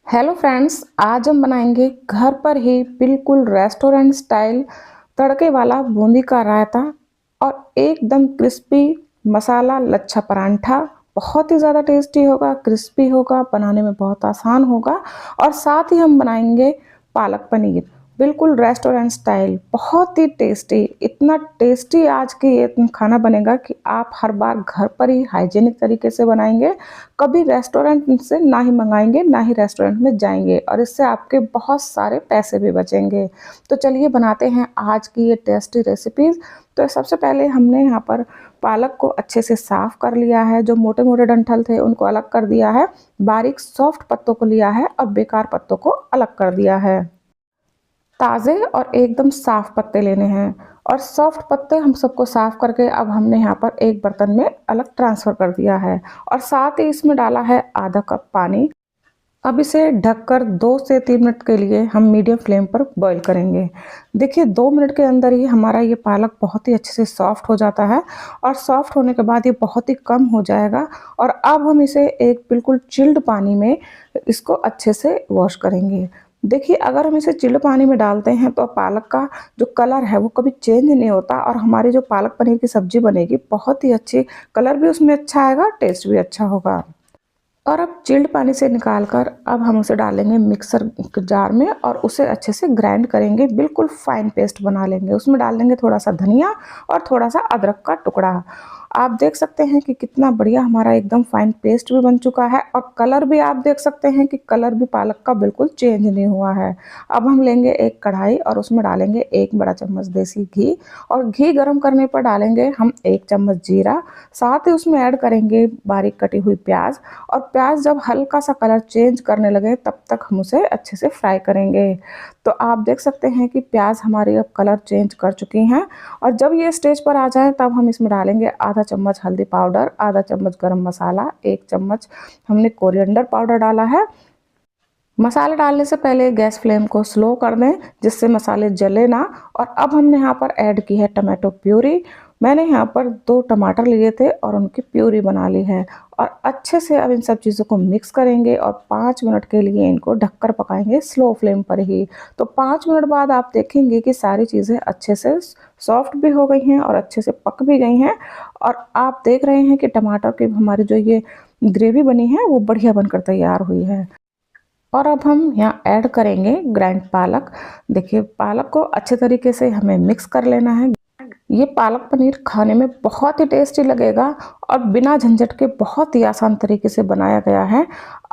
Hello friends, आज हम बनाएंगे घर पर ही बिल्कुल रेस्टोरेंट स्टाइल तड़के वाला बूंदी का रायता और एकदम क्रिस्पी मसाला लच्छा परांठा। बहुत ही ज़्यादा टेस्टी होगा, क्रिस्पी होगा, बनाने में बहुत आसान होगा। और साथ ही हम बनाएंगे पालक पनीर बिल्कुल रेस्टोरेंट स्टाइल, बहुत ही टेस्टी। इतना टेस्टी आज की ये खाना बनेगा कि आप हर बार घर पर ही हाइजीनिक तरीके से बनाएंगे। कभी रेस्टोरेंट से ना ही मंगाएंगे, ना ही रेस्टोरेंट में जाएंगे, और इससे आपके बहुत सारे पैसे भी बचेंगे। तो चलिए बनाते हैं आज की ये टेस्टी रेसिपीज़। तो सबसे पहले हमने यहाँ पर पालक को अच्छे से साफ़ कर लिया है। जो मोटे मोटे डंठल थे उनको अलग कर दिया है, बारीक सॉफ्ट पत्तों को लिया है और बेकार पत्तों को अलग कर दिया है। ताज़े और एकदम साफ पत्ते लेने हैं, और सॉफ्ट पत्ते हम सबको साफ करके अब हमने यहाँ पर एक बर्तन में अलग ट्रांसफ़र कर दिया है। और साथ ही इसमें डाला है आधा कप पानी। अब इसे ढककर 2 से 3 मिनट के लिए हम मीडियम फ्लेम पर बॉईल करेंगे। देखिए 2 मिनट के अंदर ही हमारा ये पालक बहुत ही अच्छे से सॉफ्ट हो जाता है, और सॉफ्ट होने के बाद ये बहुत ही कम हो जाएगा। और अब हम इसे एक बिल्कुल चिल्ड पानी में इसको अच्छे से वॉश करेंगे। देखिए अगर हम इसे चिल्ड पानी में डालते हैं तो पालक का जो कलर है वो कभी चेंज नहीं होता, और हमारी जो पालक पनीर की सब्ज़ी बनेगी बहुत ही अच्छी, कलर भी उसमें अच्छा आएगा, टेस्ट भी अच्छा होगा। और अब चिल्ड पानी से निकाल कर अब हम उसे डालेंगे मिक्सर जार में और उसे अच्छे से ग्राइंड करेंगे, बिल्कुल फाइन पेस्ट बना लेंगे। उसमें डाल देंगे थोड़ा सा धनिया और थोड़ा सा अदरक का टुकड़ा। आप देख सकते हैं कि कितना बढ़िया हमारा एकदम फाइन पेस्ट भी बन चुका है, और कलर भी आप देख सकते हैं कि कलर भी पालक का बिल्कुल चेंज नहीं हुआ है। अब हम लेंगे एक कढ़ाई और उसमें डालेंगे 1 बड़ा चम्मच देसी घी, और घी गर्म करने पर डालेंगे हम 1 चम्मच जीरा। साथ ही उसमें ऐड करेंगे बारीक कटी हुई प्याज, और प्याज जब हल्का सा कलर चेंज करने लगे तब तक हम उसे अच्छे से फ्राई करेंगे। तो आप देख सकते हैं कि प्याज हमारी अब कलर चेंज कर चुकी हैं, और जब ये स्टेज पर आ जाए तब हम इसमें डालेंगे आधा चम्मच हल्दी पाउडर, आधा चम्मच गरम मसाला, 1 चम्मच हमने कोरिएंडर पाउडर डाला है। मसाले डालने से पहले गैस फ्लेम को स्लो कर दें जिससे मसाले जले ना। और अब हमने यहाँ पर ऐड की है टमाटो प्यूरी। मैंने यहाँ पर 2 टमाटर लिए थे और उनकी प्यूरी बना ली है, और अच्छे से अब इन सब चीज़ों को मिक्स करेंगे और 5 मिनट के लिए इनको ढककर पकाएंगे स्लो फ्लेम पर ही। तो 5 मिनट बाद आप देखेंगे कि सारी चीज़ें अच्छे से सॉफ्ट भी हो गई हैं और अच्छे से पक भी गई हैं, और आप देख रहे हैं कि टमाटर की हमारी जो ये ग्रेवी बनी है वो बढ़िया बनकर तैयार हुई है। और अब हम यहाँ ऐड करेंगे ग्राइंड पालक। देखिए पालक को अच्छे तरीके से हमें मिक्स कर लेना है। ये पालक पनीर खाने में बहुत ही टेस्टी लगेगा, और बिना झंझट के बहुत ही आसान तरीके से बनाया गया है।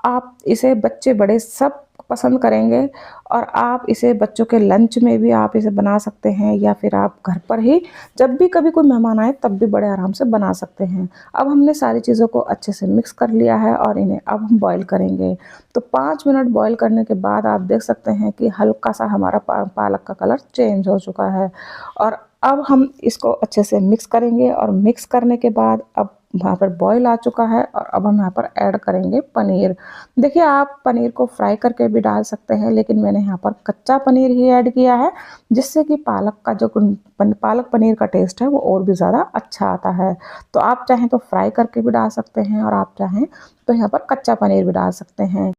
आप इसे बच्चे बड़े सब पसंद करेंगे, और आप इसे बच्चों के लंच में भी आप इसे बना सकते हैं, या फिर आप घर पर ही जब भी कभी कोई मेहमान आए तब भी बड़े आराम से बना सकते हैं। अब हमने सारी चीज़ों को अच्छे से मिक्स कर लिया है और इन्हें अब हम बॉईल करेंगे। तो 5 मिनट बॉईल करने के बाद आप देख सकते हैं कि हल्का सा हमारा पालक का कलर चेंज हो चुका है। और अब हम इसको अच्छे से मिक्स करेंगे, और मिक्स करने के बाद अब वहाँ पर बॉईल आ चुका है, और अब हम यहाँ पर ऐड करेंगे पनीर। देखिए आप पनीर को फ्राई करके भी डाल सकते हैं, लेकिन मैंने यहाँ पर कच्चा पनीर ही ऐड किया है, जिससे कि पालक का जो पालक पनीर का टेस्ट है वो और भी ज़्यादा अच्छा आता है। तो आप चाहें तो फ्राई करके भी डाल सकते हैं, और आप चाहें तो यहाँ पर कच्चा पनीर भी डाल सकते हैं।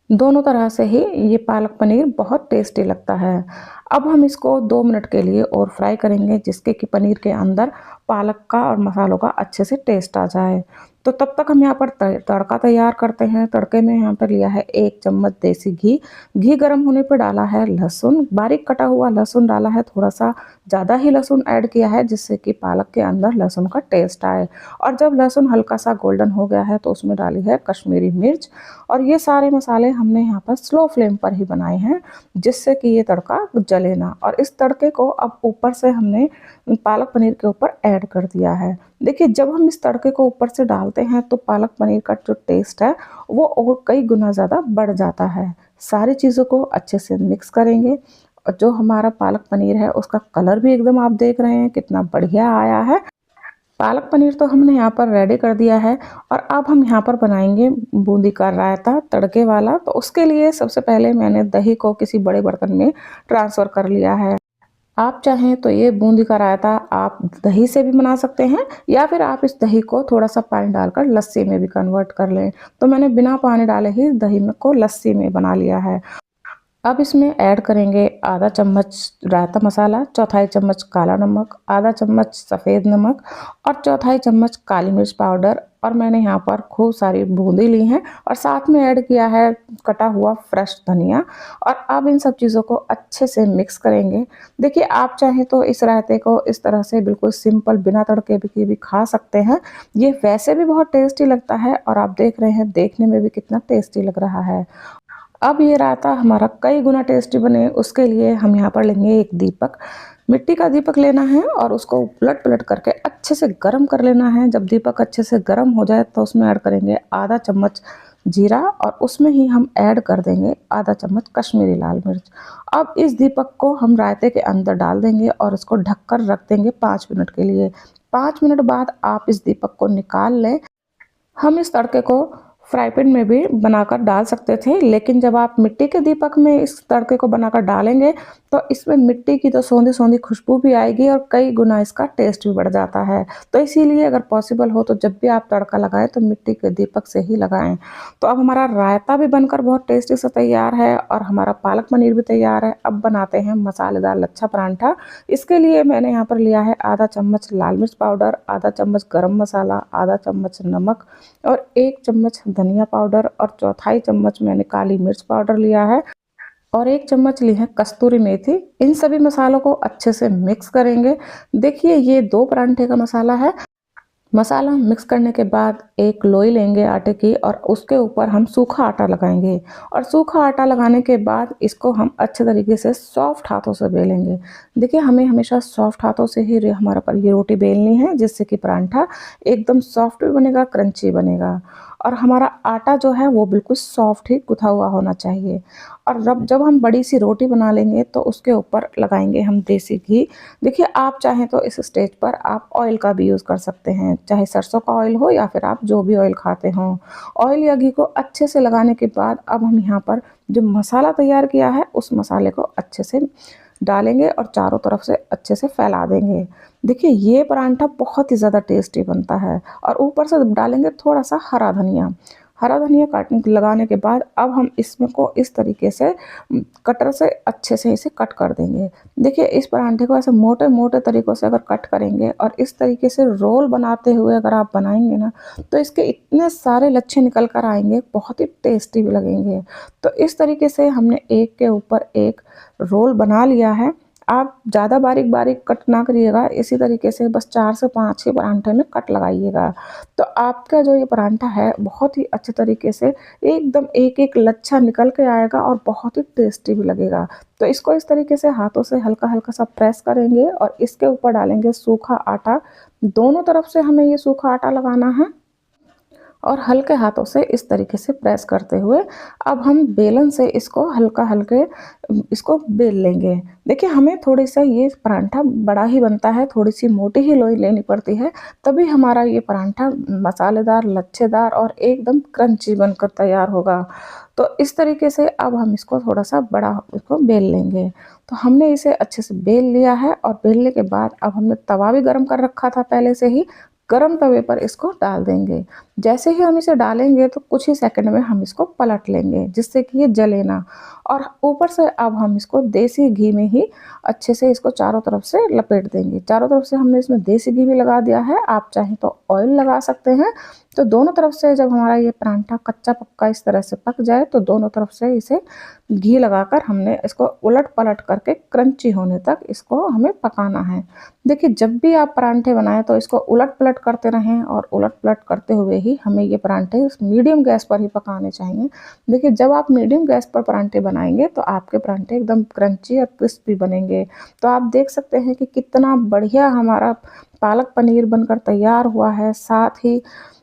दोनों तरह से ही ये पालक पनीर बहुत टेस्टी लगता है। अब हम इसको 2 मिनट के लिए और फ्राई करेंगे, जिसके कि पनीर के अंदर पालक का और मसालों का अच्छे से टेस्ट आ जाए। तो तब तक हम यहाँ पर तड़का तैयार करते हैं। तड़के में यहाँ पर लिया है 1 चम्मच देसी घी। घी गर्म होने पर डाला है लहसुन, बारीक कटा हुआ लहसुन डाला है, थोड़ा सा ज़्यादा ही लहसुन ऐड किया है जिससे कि पालक के अंदर लहसुन का टेस्ट आए। और जब लहसुन हल्का सा गोल्डन हो गया है तो उसमें डाली है कश्मीरी मिर्च। और ये सारे मसाले हमने यहाँ पर स्लो फ्लेम पर ही बनाए हैं, जिससे कि ये तड़का जले ना। और इस तड़के को अब ऊपर से हमने पालक पनीर के ऊपर ऐड कर दिया है। देखिए जब हम इस तड़के को ऊपर से डालते हैं तो पालक पनीर का जो टेस्ट है वो और कई गुना ज़्यादा बढ़ जाता है। सारी चीज़ों को अच्छे से मिक्स करेंगे, और जो हमारा पालक पनीर है उसका कलर भी एकदम आप देख रहे हैं कितना बढ़िया आया है। पालक पनीर तो हमने यहाँ पर रेडी कर दिया है, और अब हम यहाँ पर बनाएंगे बूंदी का रायता तड़के वाला। तो उसके लिए सबसे पहले मैंने दही को किसी बड़े बर्तन में ट्रांसफ़र कर लिया है। आप चाहें तो ये बूंदी का रायता आप दही से भी बना सकते हैं या फिर आप इस दही को थोड़ा-सा पानी डालकर लस्सी में भी कन्वर्ट कर लें। तो मैंने बिना पानी डाले ही दही में को लस्सी में बना लिया है। अब इसमें ऐड करेंगे आधा चम्मच रायता मसाला, चौथाई चम्मच काला नमक, आधा चम्मच सफ़ेद नमक और चौथाई चम्मच काली मिर्च पाउडर और मैंने यहाँ पर खूब सारी बूंदी ली हैं और साथ में ऐड किया है कटा हुआ फ्रेश धनिया। और अब इन सब चीज़ों को अच्छे से मिक्स करेंगे। देखिए आप चाहें तो इस रायते को इस तरह से बिल्कुल सिंपल बिना तड़के के भी खा सकते हैं। ये वैसे भी बहुत टेस्टी लगता है और आप देख रहे हैं देखने में भी कितना टेस्टी लग रहा है। अब ये रायता हमारा कई गुना टेस्टी बने उसके लिए हम यहाँ पर लेंगे एक दीपक। मिट्टी का दीपक लेना है और उसको उलट-पलट करके अच्छे से गरम कर लेना है। जब दीपक अच्छे से गरम हो जाए तो उसमें ऐड करेंगे आधा चम्मच जीरा और उसमें ही हम ऐड कर देंगे आधा चम्मच कश्मीरी लाल मिर्च। अब इस दीपक को हम रायते के अंदर डाल देंगे और इसको ढककर रख देंगे 5 मिनट के लिए। 5 मिनट बाद आप इस दीपक को निकाल लें। हम इस तड़के को फ्राई पैन में भी बनाकर डाल सकते थे, लेकिन जब आप मिट्टी के दीपक में इस तड़के को बनाकर डालेंगे तो इसमें मिट्टी की तो सौंधी-सौंधी खुशबू भी आएगी और कई गुना इसका टेस्ट भी बढ़ जाता है। तो इसीलिए अगर पॉसिबल हो तो जब भी आप तड़का लगाएँ तो मिट्टी के दीपक से ही लगाएँ। तो अब हमारा रायता भी बनकर बहुत टेस्टी सा तैयार है और हमारा पालक पनीर भी तैयार है। अब बनाते हैं मसालेदार लच्छा परांठा। इसके लिए मैंने यहाँ पर लिया है आधा चम्मच लाल मिर्च पाउडर, आधा चम्मच गरम मसाला, आधा चम्मच नमक और 1 चम्मच धनिया पाउडर और चौथाई चम्मच मैंने काली मिर्च पाउडर लिया है और 1 चम्मच ली है कस्तूरी मेथी। इन सभी मसालों को अच्छे से मिक्स करेंगे। देखिए ये 2 परांठे का मसाला है। मसाला मिक्स करने के बाद एक लोई लेंगे आटे की और उसके ऊपर हम सूखा आटा लगाएंगे और सूखा आटा लगाने के बाद इसको हम अच्छे तरीके से सॉफ्ट हाथों से बेलेंगे। देखिए हमें हमेशा सॉफ्ट हाथों से ही हमारा पर ये रोटी बेलनी है जिससे कि परांठा एकदम सॉफ्ट भी बनेगा, क्रंची बनेगा और हमारा आटा जो है वो बिल्कुल सॉफ्ट ही गुथा हुआ होना चाहिए। और जब हम बड़ी सी रोटी बना लेंगे तो उसके ऊपर लगाएंगे हम देसी घी। देखिए आप चाहें तो इस स्टेज पर आप ऑयल का भी यूज़ कर सकते हैं, चाहे सरसों का ऑयल हो या फिर आप जो भी ऑयल खाते हों। ऑयल या घी को अच्छे से लगाने के बाद अब हम यहाँ पर जो मसाला तैयार किया है उस मसाले को अच्छे से डालेंगे और चारों तरफ से अच्छे से फैला देंगे। देखिए ये परांठा बहुत ही ज़्यादा टेस्टी बनता है और ऊपर से डालेंगे थोड़ा सा हरा धनिया। हरा धनिया काटने लगाने के बाद अब हम इसमें को इस तरीके से कटर से अच्छे से इसे कट कर देंगे। देखिए इस परांठे को ऐसे मोटे-मोटे तरीक़ों से अगर कट करेंगे और इस तरीके से रोल बनाते हुए अगर आप बनाएँगे ना, तो इसके इतने सारे लच्छे निकल कर आएँगे, बहुत ही टेस्टी भी लगेंगे। तो इस तरीके से हमने एक के ऊपर एक रोल बना लिया है। आप ज़्यादा बारीक-बारीक कट ना करिएगा, इसी तरीके से बस 4 से 5 ही परांठे में कट लगाइएगा। तो आपका जो ये परांठा है बहुत ही अच्छे तरीके से एकदम एक-एक लच्छा निकल के आएगा और बहुत ही टेस्टी भी लगेगा। तो इसको इस तरीके से हाथों से हल्का-हल्का सा प्रेस करेंगे और इसके ऊपर डालेंगे सूखा आटा। दोनों तरफ से हमें ये सूखा आटा लगाना है और हल्के हाथों से इस तरीके से प्रेस करते हुए अब हम बेलन से इसको हल्के इसको बेल लेंगे। देखिए हमें थोड़ी-सा ये परांठा बड़ा ही बनता है, थोड़ी-सी मोटी ही लोई लेनी पड़ती है, तभी हमारा ये परांठा मसालेदार, लच्छेदार और एकदम क्रंची बनकर तैयार होगा। तो इस तरीके से अब हम इसको थोड़ा-सा बड़ा इसको बेल लेंगे। तो हमने इसे अच्छे से बेल लिया है और बेलने के बाद अब हमने तवा भी गरम कर रखा था पहले से ही, गरम तवे पर इसको डाल देंगे। जैसे ही हम इसे डालेंगे तो कुछ ही सेकंड में हम इसको पलट लेंगे जिससे कि ये जले ना और ऊपर से अब हम इसको देसी घी में ही अच्छे से इसको चारों तरफ से लपेट देंगे। चारों तरफ से हमने इसमें देसी घी भी लगा दिया है, आप चाहें तो ऑयल लगा सकते हैं। तो दोनों तरफ से जब हमारा ये परांठा कच्चा-पक्का इस तरह से पक जाए तो दोनों तरफ से इसे घी लगाकर हमने इसको उलट-पलट करके क्रंची होने तक इसको हमें पकाना है। देखिए जब भी आप परांठे बनाएँ तो इसको उलट-पलट करते रहें और उलट-पलट करते हुए ही हमें ये परांठे मीडियम गैस पर ही पकाने चाहिए। देखिए जब आप मीडियम गैस पर परांठे बनाएँगे तो आपके परांठे एकदम क्रंची और क्रिस्पी बनेंगे। तो आप देख सकते हैं कि कितना बढ़िया हमारा पालक पनीर बनकर तैयार हुआ है। साथ ही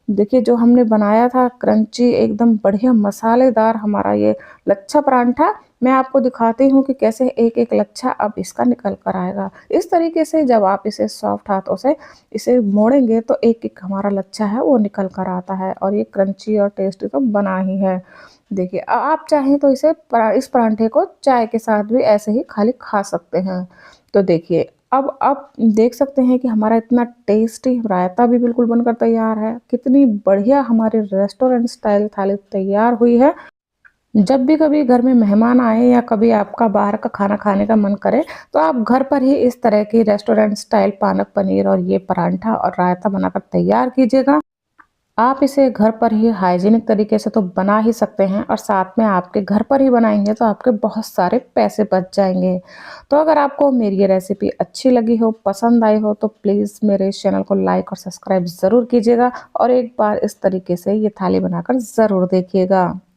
देखिए जो हमने बनाया था क्रंची एकदम बढ़िया मसालेदार हमारा ये लच्छा परांठा, मैं आपको दिखाती हूँ कि कैसे एक-एक लच्छा अब इसका निकल कर आएगा। इस तरीके से जब आप इसे सॉफ्ट हाथों से इसे मोड़ेंगे तो एक-एक हमारा लच्छा है वो निकल कर आता है और ये क्रंची और टेस्टी तो बना ही है। देखिए आप चाहें तो इस परांठे को चाय के साथ भी ऐसे ही खाली खा सकते हैं। तो देखिए, अब आप देख सकते हैं कि हमारा इतना टेस्टी रायता भी बिल्कुल बनकर तैयार है। कितनी बढ़िया हमारी रेस्टोरेंट स्टाइल थाली तैयार हुई है। जब भी कभी घर में मेहमान आए या कभी आपका बाहर का खाना खाने का मन करे, तो आप घर पर ही इस तरह की रेस्टोरेंट स्टाइल पालक पनीर और ये परांठा और रायता बनाकर तैयार कीजिएगा। आप इसे घर पर ही हाइजीनिक तरीके से तो बना ही सकते हैं और साथ में आपके घर पर ही बनाएंगे तो आपके बहुत सारे पैसे बच जाएंगे। तो अगर आपको मेरी ये रेसिपी अच्छी लगी हो, पसंद आई हो, तो प्लीज़ मेरे इस चैनल को लाइक और सब्सक्राइब ज़रूर कीजिएगा और एक बार इस तरीके से ये थाली बनाकर ज़रूर देखिएगा।